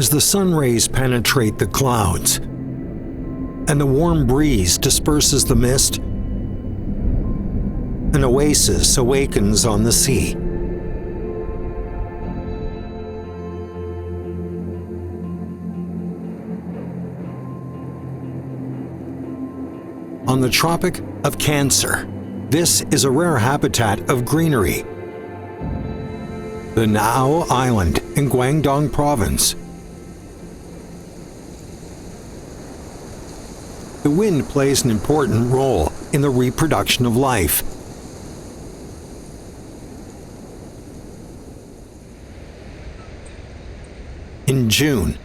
As the sun rays penetrate the clouds and the warm breeze disperses the mist, an oasis awakens on the sea. On the Tropic of Cancer, this is a rare habitat of greenery. The Nan'ao Island in Guangdong Province. The wind plays an important role in the reproduction of life. In June,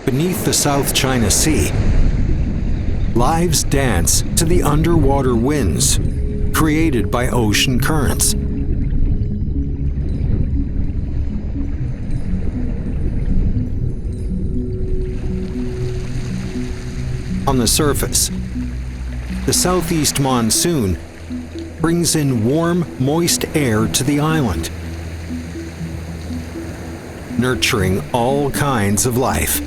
beneath the South China Sea, lives dance to the underwater winds created by ocean currents. On the surface, the southeast monsoon brings in warm, moist air to the island, nurturing all kinds of life.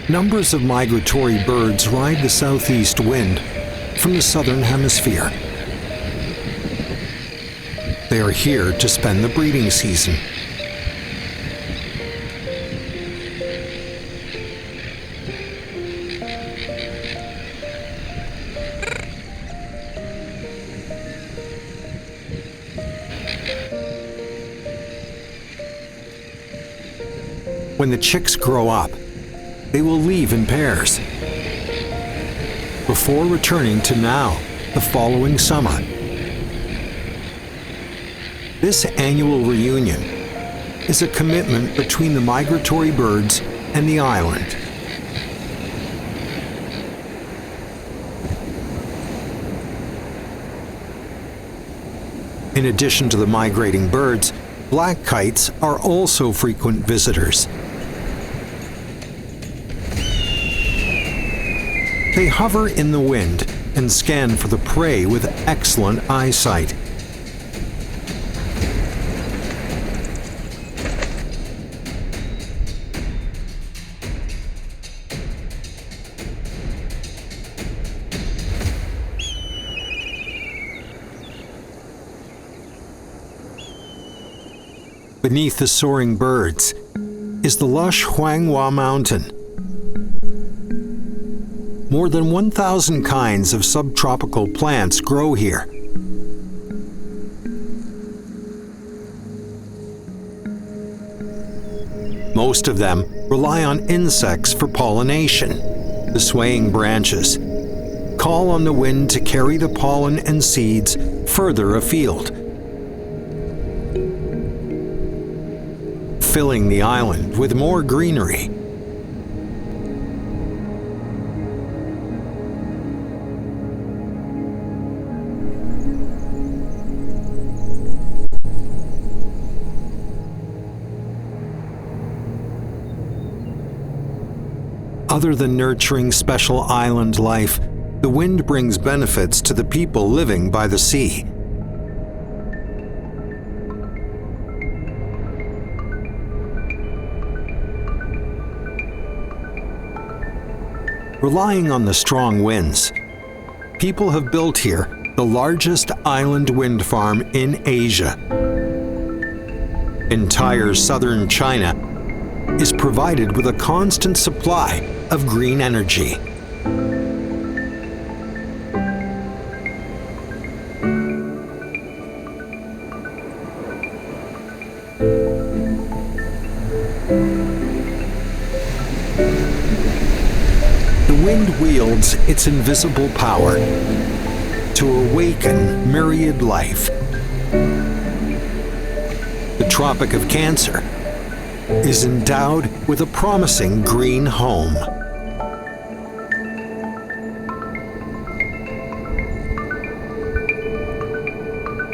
Numbers of migratory birds ride the southeast wind from the southern hemisphere. They are here to spend the breeding season. When the chicks grow up, they will leave in pairs before returning to Nan'ao the following summer. This annual reunion is a commitment between the migratory birds and the island. In addition to the migrating birds, black kites are also frequent visitors. They hover in the wind and scan for the prey with excellent eyesight. Beneath the soaring birds is the lush Huanghua Mountain. More than 1,000 kinds of subtropical plants grow here. Most of them rely on insects for pollination. The swaying branches call on the wind to carry the pollen and seeds further afield, filling the island with more greenery. Other than nurturing special island life, the wind brings benefits to the people living by the sea. Relying on the strong winds, people have built here the largest island wind farm in Asia. Entire southern China is provided with a constant supply of green energy. The wind wields its invisible power to awaken myriad life. The Tropic of Cancer is endowed with a promising green home.